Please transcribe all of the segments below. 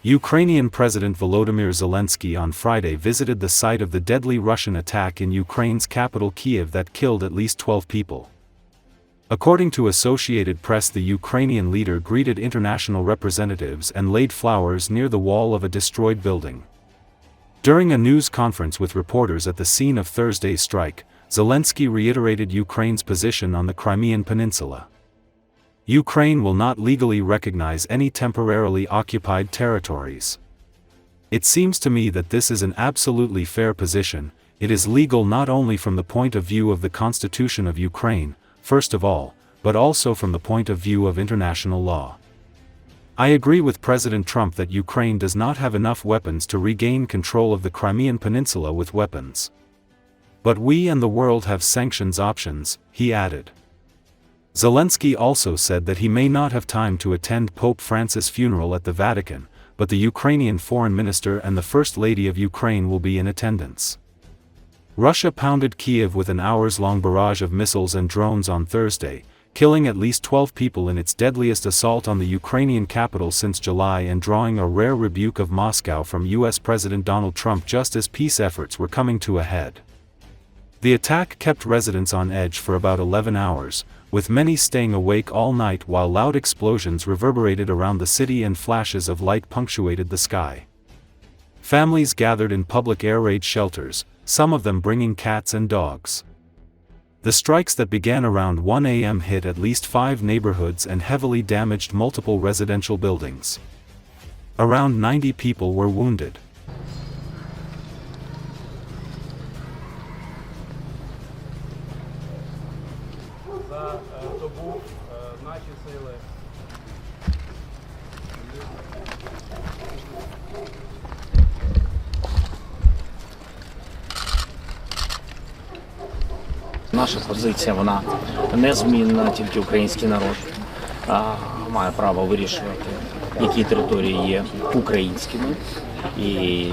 Ukrainian President Volodymyr Zelenskyy on Friday visited the site of the deadly Russian attack in Ukraine's capital Kiev that killed at least 12 people. According to Associated Press, the Ukrainian leader greeted international representatives and laid flowers near the wall of a destroyed building. During a news conference with reporters at the scene of Thursday's strike, Zelensky reiterated Ukraine's position on the Crimean Peninsula. Ukraine will not legally recognize any temporarily occupied territories. It seems to me that this is an absolutely fair position. It is legal not only from the point of view of the Constitution of Ukraine, first of all, but also from the point of view of international law. I agree with President Trump that Ukraine does not have enough weapons to regain control of the Crimean Peninsula with weapons. But we and the world have sanctions options, he added. Zelensky also said that he may not have time to attend Pope Francis' funeral at the Vatican, but the Ukrainian Foreign Minister and the First Lady of Ukraine will be in attendance. Russia pounded Kyiv with an hours-long barrage of missiles and drones on Thursday, killing at least 12 people in its deadliest assault on the Ukrainian capital since July and drawing a rare rebuke of Moscow from U.S. President Donald Trump just as peace efforts were coming to a head. The attack kept residents on edge for about 11 hours, with many staying awake all night while loud explosions reverberated around the city and flashes of light punctuated the sky. Families gathered in public air raid shelters, some of them bringing cats and dogs. The strikes that began around 1 a.m. hit at least 5 neighborhoods and heavily damaged multiple residential buildings. Around 90 people were wounded. Наша позиція, вона незмінна, тільки український народ має право вирішувати, які території є українськими. І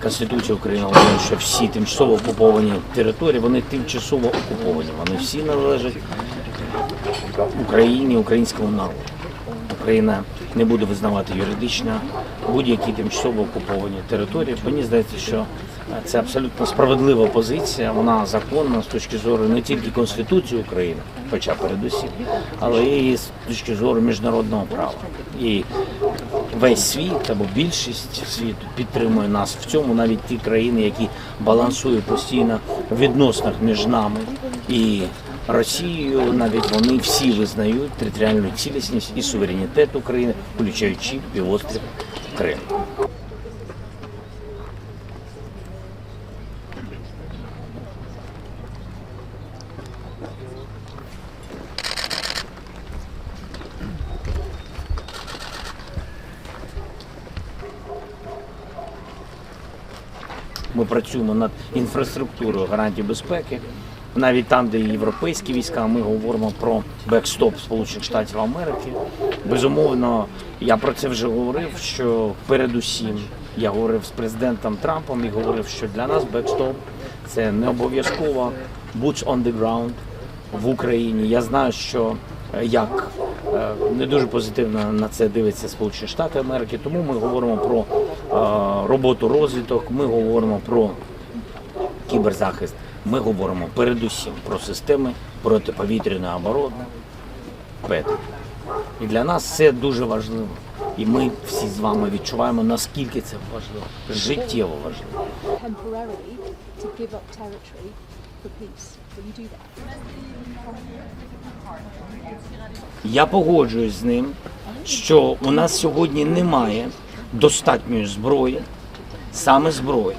Конституція України говорить, що всі тимчасово окуповані території, вони тимчасово окуповані. Вони всі належать Україні, українському народу. Україна не буде визнавати юридично будь-які тимчасово окуповані території. Мені здається, що це абсолютно справедлива позиція, вона законна з точки зору не тільки Конституції України, хоча передусім, але і з точки зору міжнародного права. І весь світ, або більшість світу підтримує нас в цьому, навіть ті країни, які балансують постійно в відносинах між нами і Росією, навіть вони всі визнають територіальну цілісність і суверенітет України, включаючи півострів Крим. Ми працюємо над інфраструктурою гарантій безпеки. Навіть там, де європейські війська, ми говоримо про бекстоп Сполучених Штатів Америки. Безумовно, я про це вже говорив, що передусім я говорив з президентом Трампом і говорив, що для нас бекстоп – це не обов'язково boots on the ground в Україні. Я знаю, що як не дуже позитивно на це дивиться Сполучені Штати Америки, тому ми говоримо про роботу розвиток, ми говоримо про кіберзахист, ми говоримо передусім про системи протиповітряної оборони, ПЕТ. І для нас це дуже важливо. І ми всі з вами відчуваємо, наскільки це важливо, життєво важливо. Я погоджуюсь з ним, що у нас сьогодні немає достатньої зброї, саме зброї,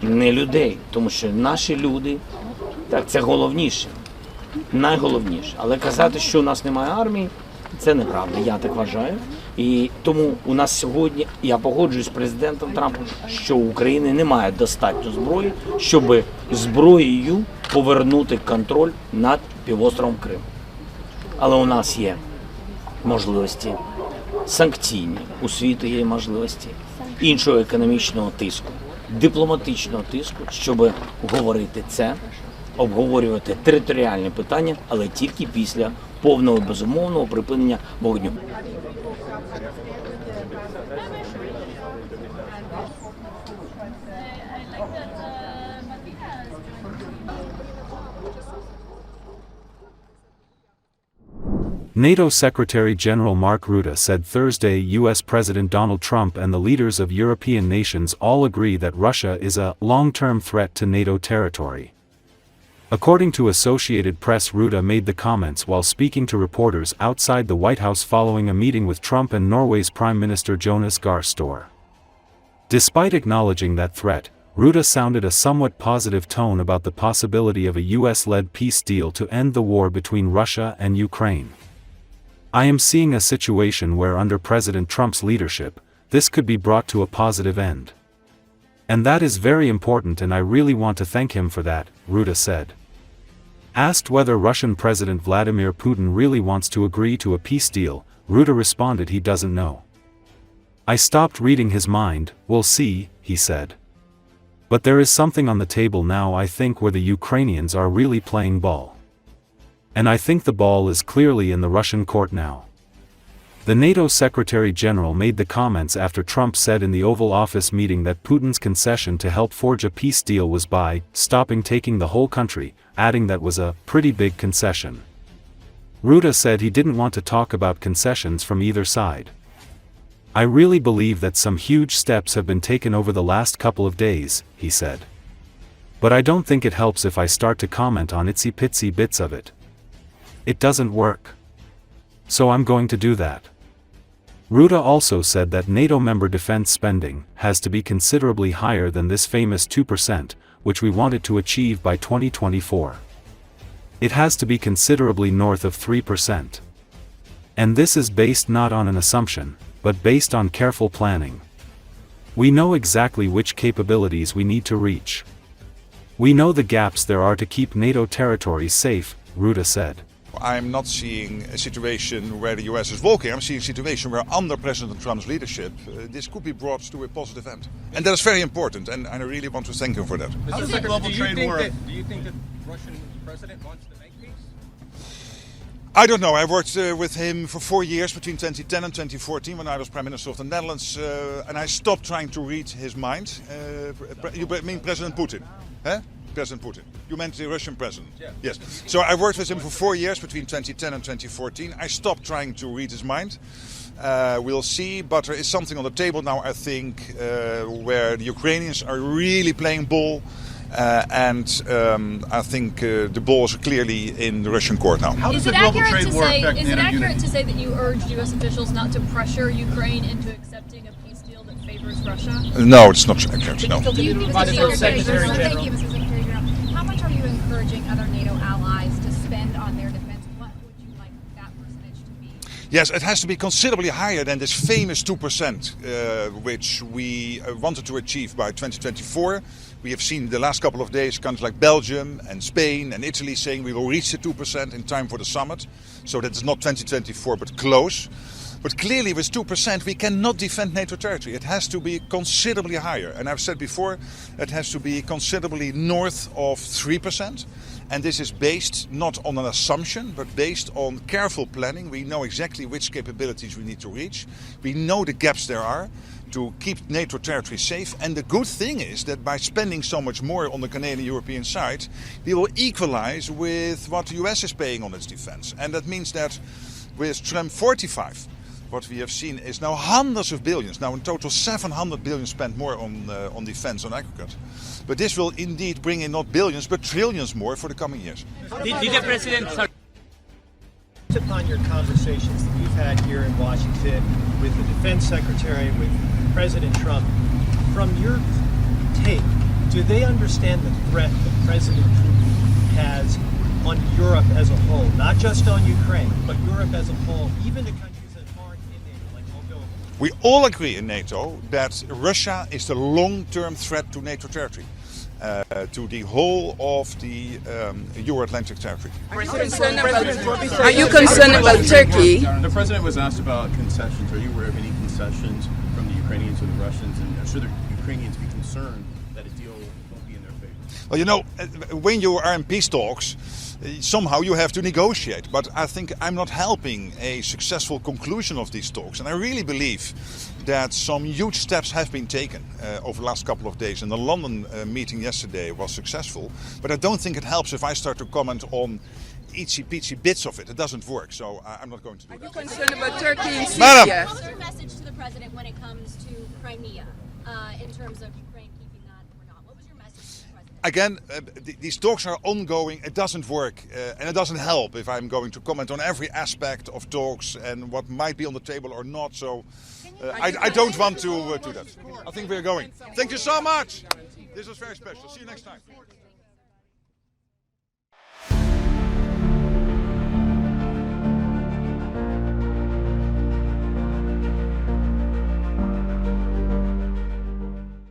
не людей, тому що наші люди, так, це головніше, найголовніше. Але казати, що у нас немає армії, це неправда, я так вважаю. І тому у нас сьогодні, я погоджуюсь з президентом Трампом, що у України немає достатньо зброї, щоб зброєю повернути контроль над півостровом Крим. Але у нас є можливості санкційні, у світу є можливості іншого економічного тиску, дипломатичного тиску, щоб говорити це, обговорювати територіальні питання, але тільки після повного безумовного припинення вогню. NATO Secretary General Mark Rutte said Thursday U.S. President Donald Trump and the leaders of European nations all agree that Russia is a long-term threat to NATO territory. According to Associated Press, Rutte made the comments while speaking to reporters outside the White House following a meeting with Trump and Norway's Prime Minister Jonas Gahr Støre. Despite acknowledging that threat, Rutte sounded a somewhat positive tone about the possibility of a US-led peace deal to end the war between Russia and Ukraine. "I am seeing a situation where under President Trump's leadership, this could be brought to a positive end. And that is very important, and I really want to thank him for that," Rutte said. Asked whether Russian President Vladimir Putin really wants to agree to a peace deal, Rutte responded he doesn't know. "I stopped reading his mind, we'll see," he said. "But there is something on the table now, I think, where the Ukrainians are really playing ball. And I think the ball is clearly in the Russian court now." The NATO Secretary General made the comments after Trump said in the Oval Office meeting that Putin's concession to help forge a peace deal was by stopping taking the whole country, adding that was a pretty big concession. Rutte said he didn't want to talk about concessions from either side. "I really believe that some huge steps have been taken over the last couple of days," he said. "But I don't think it helps if I start to comment on itsy-bitsy bits of it. It doesn't work. So I'm going to do that." Rutte also said that NATO member defense spending has to be considerably higher than this famous 2%, which we wanted to achieve by 2024. It has to be considerably north of 3%. And this is based not on an assumption, but based on careful planning. We know exactly which capabilities we need to reach. We know the gaps there are to keep NATO territories safe, Rutte said. I'm not seeing a situation where the US is walking. I'm seeing a situation where under President Trump's leadership, this could be brought to a positive end. And that is very important, and I really want to thank him for that. How does the global trade war? Do you think that the Russian president wants to make peace? I don't know. I worked with him for 4 years, between 2010 and 2014, when I was Prime Minister of the Netherlands, and I stopped trying to read his mind. You mean President Putin? Huh? President Putin. You meant the Russian president? Yeah. Yes. So I worked with him for 4 years, between 2010 and 2014. I stopped trying to read his mind. We'll see, but there is something on the table now, I think, where the Ukrainians are really playing ball. And I think the ball is clearly in the Russian court now. How does the global trade war affect NATO unity? To say that you urged U.S. officials not to pressure Ukraine into accepting a peace deal that favors Russia? No, it's not accurate, no. Do you think, Mr. Secretary General. Thank you, Mr. Secretary General. How much are you encouraging other NATO allies to spend on their defense? What would you like that percentage to be? Yes, it has to be considerably higher than this famous 2%, which we wanted to achieve by 2024. We have seen the last couple of days countries like Belgium and Spain and Italy saying we will reach the 2% in time for the summit. So that is not 2024 but close. But clearly with 2% we cannot defend NATO territory. It has to be considerably higher. And I've said before, it has to be considerably north of 3%. And this is based not on an assumption, but based on careful planning. We know exactly which capabilities we need to reach. We know the gaps there are to keep NATO territory safe. And the good thing is that by spending so much more on the Canadian-European side, we will equalize with what the US is paying on its defense. And that means that with Trump 45, what we have seen is now hundreds of billions, now in total 700 billion spent more on defense on aggregate. But this will indeed bring in not billions, but trillions more for the coming years. Did the President... Upon your conversations that you've had here in Washington with the Defense Secretary, with President Trump, from your take, do they understand the threat that President Putin has on Europe as a whole, not just on Ukraine, but Europe as a whole, even the countries that aren't in NATO, like Moldova? We all agree in NATO that Russia is the long-term threat to NATO territory. To the whole of the Euro-Atlantic territory. Are you concerned about Turkey? The president was asked about concessions. Are you aware of any concessions from the Ukrainians or the Russians? And should the Ukrainians be concerned that a deal won't be in their favor? Well, you know, when you are in peace talks, somehow you have to negotiate. But I think I'm not helping a successful conclusion of these talks. And I really believe that some huge steps have been taken over the last couple of days. And the London meeting yesterday was successful. But I don't think it helps if I start to comment on itsy-bitsy bits of it. It doesn't work, so I'm not going to do that. Are you concerned about Turkey and Syria? Madam! What's your message to the president when it comes to Crimea in terms of Ukraine keeping that or not? What was your message to the president? Again, these talks are ongoing. It doesn't work, and it doesn't help if I'm going to comment on every aspect of talks and what might be on the table or not. So I don't want to do that. I think we're going. Thank you so much. This was very special. See you next time.